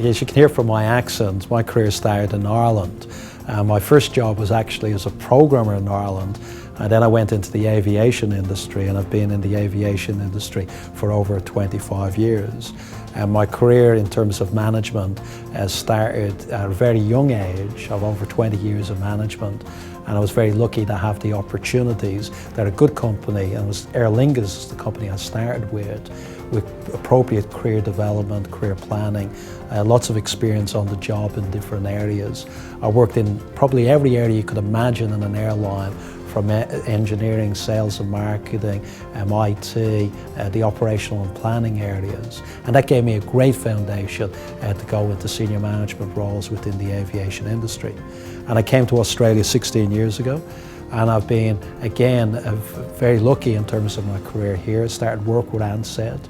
as you can hear from my accent, my career started in Ireland. My first job was actually as a programmer in Ireland, and then I went into the aviation industry, and I've been in the aviation industry for over 25 years. And my career in terms of management started at a very young age of over 20 years of management, and I was very lucky to have the opportunities that a good company, and it was Aer Lingus, the company I started with appropriate career development, career planning, lots of experience on the job in different areas. I worked in probably every area you could imagine in an airline, from engineering, sales and marketing, IT, the operational and planning areas. And that gave me a great foundation to go into senior management roles within the aviation industry. And I came to Australia 16 years ago, and I've been, again, very lucky in terms of my career here. I started work with Ansett.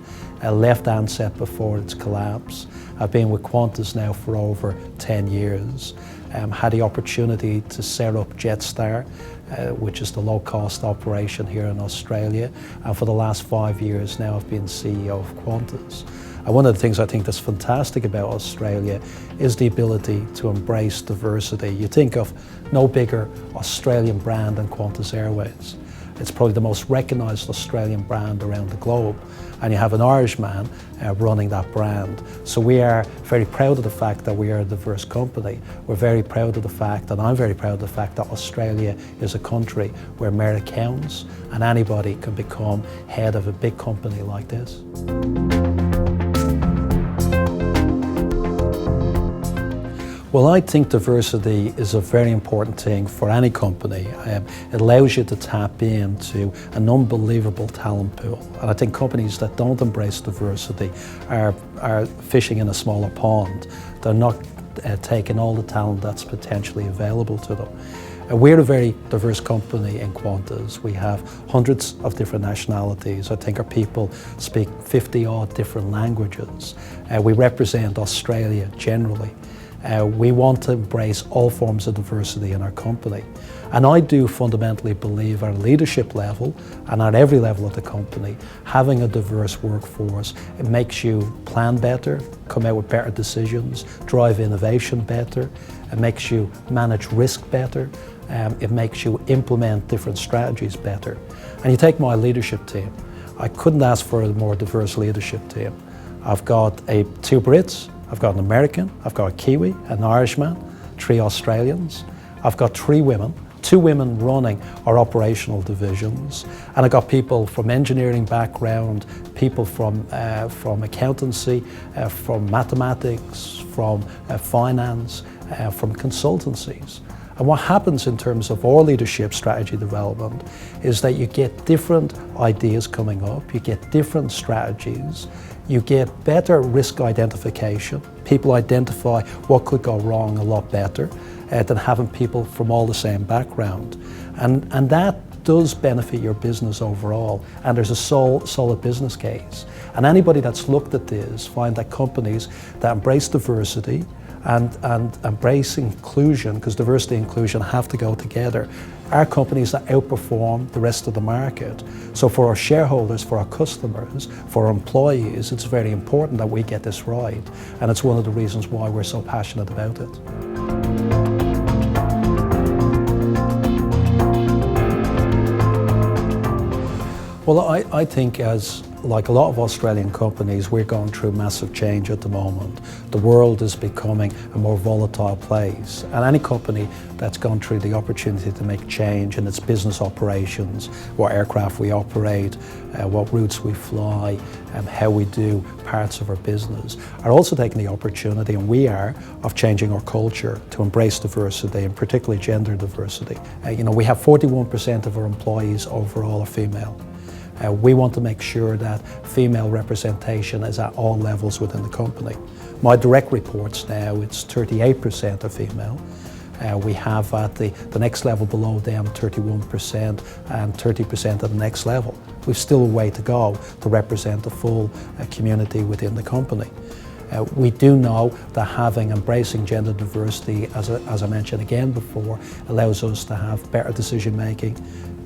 I left Ansett before its collapse. I've been with Qantas now for over 10 years. Had the opportunity to set up Jetstar, which is the low-cost operation here in Australia. And for the last 5 years now, I've been CEO of Qantas. And one of the things I think that's fantastic about Australia is the ability to embrace diversity. You think of no bigger Australian brand than Qantas Airways. It's probably the most recognised Australian brand around the globe, and you have an Irishman running that brand. So we are very proud of the fact that we are a diverse company. We're very proud of the fact, and I'm very proud of the fact, that Australia is a country where merit counts and anybody can become head of a big company like this. Well, I think diversity is a very important thing for any company. It allows you to tap into an unbelievable talent pool. And I think companies that don't embrace diversity are fishing in a smaller pond. They're not taking all the talent that's potentially available to them. We're a very diverse company in Qantas. We have hundreds of different nationalities. I think our people speak 50-odd different languages. We represent Australia generally. We want to embrace all forms of diversity in our company. And I do fundamentally believe at a leadership level and at every level of the company, having a diverse workforce, it makes you plan better, come out with better decisions, drive innovation better, it makes you manage risk better, it makes you implement different strategies better. And you take my leadership team, I couldn't ask for a more diverse leadership team. I've got two Brits, I've got an American, I've got a Kiwi, an Irishman, 3 Australians. I've got 3 women, 2 women running our operational divisions. And I've got people from engineering background, people from accountancy, from mathematics, from finance, from consultancies. And what happens in terms of our leadership strategy development is that you get different ideas coming up, you get different strategies, you get better risk identification. People identify what could go wrong a lot better than having people from all the same background. And that does benefit your business overall, and there's a solid business case. And anybody that's looked at this find that companies that embrace diversity and embrace inclusion, because diversity and inclusion have to go together, are companies that outperform the rest of the market. So for our shareholders, for our customers, for our employees, it's very important that we get this right. And it's one of the reasons why we're so passionate about it. Well, I think, as like a lot of Australian companies, we're going through massive change at the moment. The world is becoming a more volatile place, and any company that's gone through the opportunity to make change in its business operations, what aircraft we operate, what routes we fly, how we do parts of our business, are also taking the opportunity, and we are, of changing our culture to embrace diversity, and particularly gender diversity. We have 41% of our employees overall are female. We want to make sure that female representation is at all levels within the company. My direct reports now, it's 38% are female. We have at the next level below them 31% and 30% at the next level. We've still a way to go to represent the full community within the company. We do know that embracing gender diversity, as I mentioned again before, allows us to have better decision making,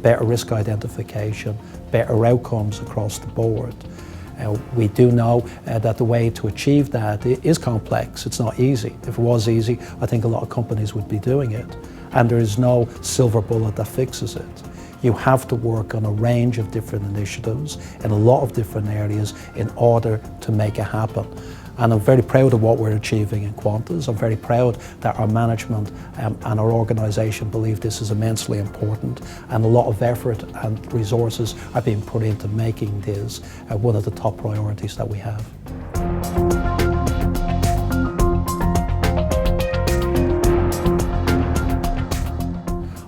better risk identification, better outcomes across the board. We do know that the way to achieve that is complex. It's not easy. If it was easy, I think a lot of companies would be doing it. And there is no silver bullet that fixes it. You have to work on a range of different initiatives in a lot of different areas in order to make it happen. And I'm very proud of what we're achieving in Qantas. I'm very proud that our management and our organisation believe this is immensely important, and a lot of effort and resources are being put into making this one of the top priorities that we have.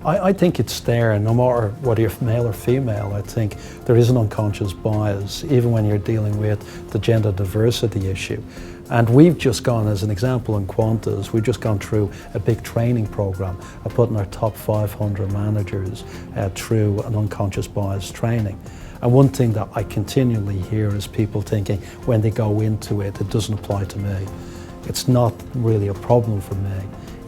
I think it's there, no matter whether you're male or female. I think there is an unconscious bias, even when you're dealing with the gender diversity issue. And we've just gone, as an example in Qantas, we've just gone through a big training program of putting our top 500 managers through an unconscious bias training. And one thing that I continually hear is people thinking when they go into it, it doesn't apply to me. It's not really a problem for me.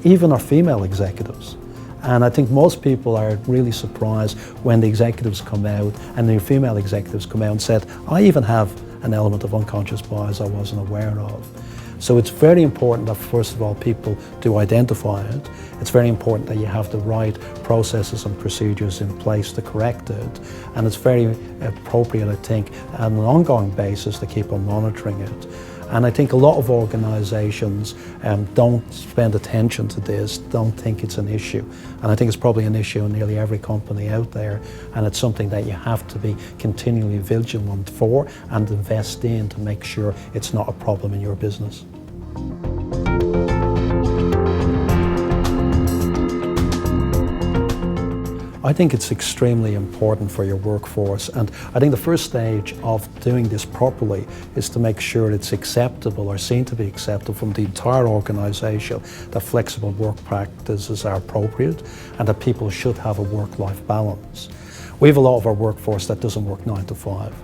Even our female executives. And I think most people are really surprised when the executives come out and the female executives come out and said, I even have an element of unconscious bias I wasn't aware of. So it's very important that, first of all, people do identify it. It's very important that you have the right processes and procedures in place to correct it. And it's very appropriate, I think, on an ongoing basis to keep on monitoring it. And I think a lot of organisations don't spend attention to this, don't think it's an issue. And I think it's probably an issue in nearly every company out there. And it's something that you have to be continually vigilant for and invest in to make sure it's not a problem in your business. I think it's extremely important for your workforce, and I think the first stage of doing this properly is to make sure it's acceptable or seen to be acceptable from the entire organisation that flexible work practices are appropriate and that people should have a work-life balance. We have a lot of our workforce that doesn't work 9 to 5.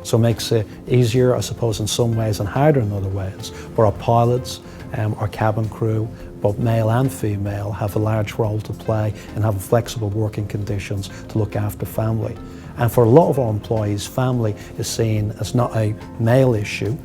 So it makes it easier, I suppose, in some ways and harder in other ways. But our pilots, our cabin crew, both male and female, have a large role to play in having flexible working conditions to look after family. And for a lot of our employees, family is seen as not a male issue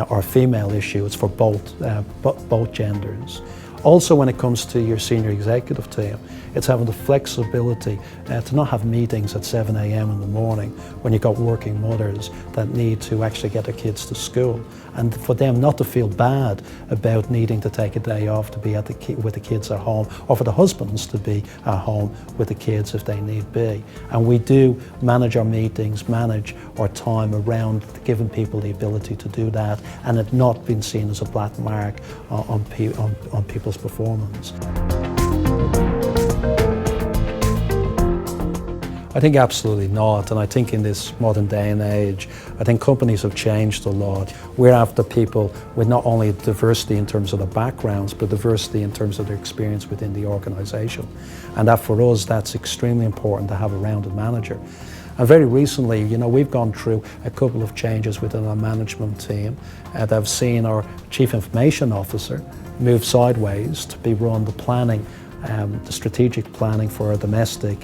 or a female issue, it's for both genders. Also, when it comes to your senior executive team, it's having the flexibility to not have meetings at 7 a.m. in the morning when you've got working mothers that need to actually get their kids to school, and for them not to feel bad about needing to take a day off to be with the kids at home, or for the husbands to be at home with the kids if they need be. And we do manage our meetings, manage our time around giving people the ability to do that, and it not being seen as a black mark on people's performance. I think absolutely not, and I think in this modern day and age, I think companies have changed a lot. We're after people with not only diversity in terms of their backgrounds, but diversity in terms of their experience within the organisation. And that for us, that's extremely important to have a rounded manager. And very recently, we've gone through a couple of changes within our management team that have seen our Chief Information Officer move sideways to be run the planning, the strategic planning for our domestic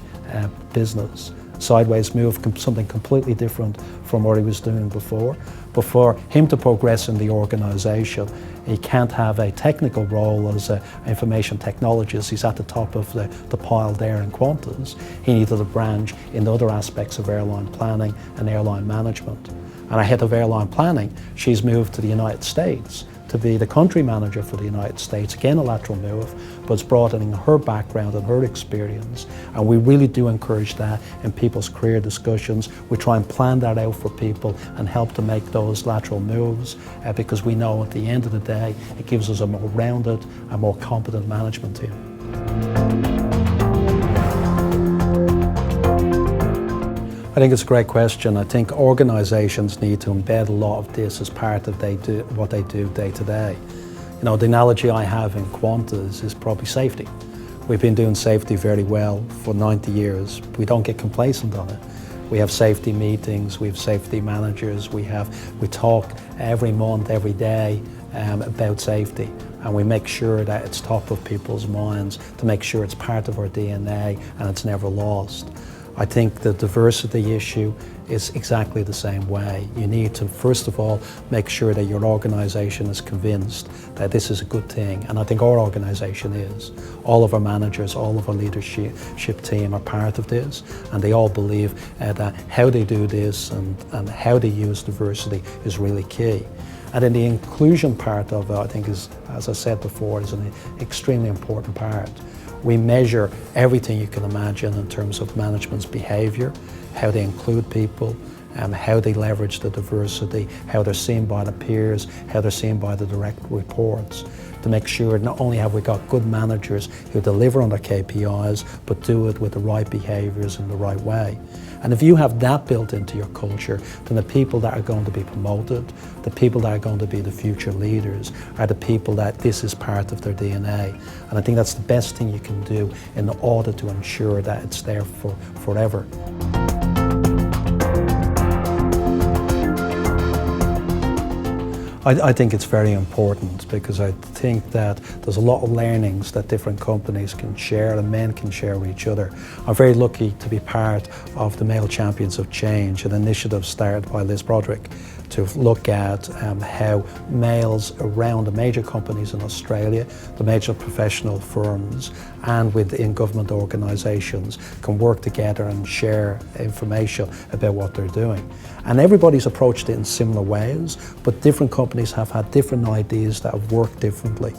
business. Sideways move, something completely different from what he was doing before. But for him to progress in the organisation, he can't have a technical role as an information technologist. He's at the top of the pile there in Qantas. He needed a branch in other aspects of airline planning and airline management. And our head of airline planning, she's moved to the United States to be the country manager for the United States. Again, a lateral move, but it's broadening her background and her experience. And we really do encourage that in people's career discussions. We try and plan that out for people and help to make those lateral moves because we know at the end of the day, it gives us a more rounded and more competent management team. I think it's a great question. I think organisations need to embed a lot of this as part of what they do day to day. The analogy I have in Qantas is probably safety. We've been doing safety very well for 90 years. We don't get complacent on it. We have safety meetings, we have safety managers, we talk every month, every day about safety, and we make sure that it's top of people's minds to make sure it's part of our DNA and it's never lost. I think the diversity issue is exactly the same way. You need to, first of all, make sure that your organisation is convinced that this is a good thing, and I think our organisation is. All of our managers, all of our leadership team are part of this, and they all believe that how they do this and how they use diversity is really key. And then the inclusion part of it, I think, is, as I said before, is an extremely important part. We measure everything you can imagine in terms of management's behaviour, how they include people, how they leverage the diversity, how they're seen by the peers, how they're seen by the direct reports, to make sure not only have we got good managers who deliver on their KPIs, but do it with the right behaviours in the right way. And if you have that built into your culture, then the people that are going to be promoted, the people that are going to be the future leaders, are the people that this is part of their DNA. And I think that's the best thing you can do in order to ensure that it's there for forever. I think it's very important, because I think that there's a lot of learnings that different companies can share and men can share with each other. I'm very lucky to be part of the Male Champions of Change, an initiative started by Liz Broderick to look at how males around the major companies in Australia, the major professional firms, and within government organisations can work together and share information about what they're doing. And everybody's approached it in similar ways, but different companies have had different ideas that have worked differently.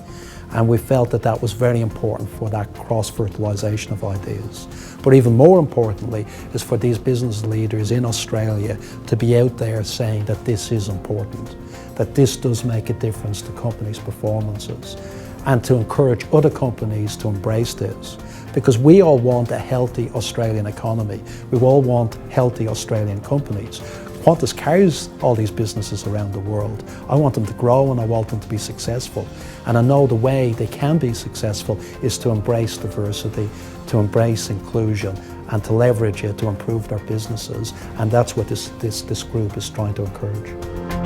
And we felt that that was very important for that cross-fertilisation of ideas. But even more importantly is for these business leaders in Australia to be out there saying that this is important, that this does make a difference to companies' performances, and to encourage other companies to embrace this. Because we all want a healthy Australian economy. We all want healthy Australian companies. Qantas carries all these businesses around the world. I want them to grow and I want them to be successful. And I know the way they can be successful is to embrace diversity, to embrace inclusion, and to leverage it to improve their businesses. And that's what this group is trying to encourage.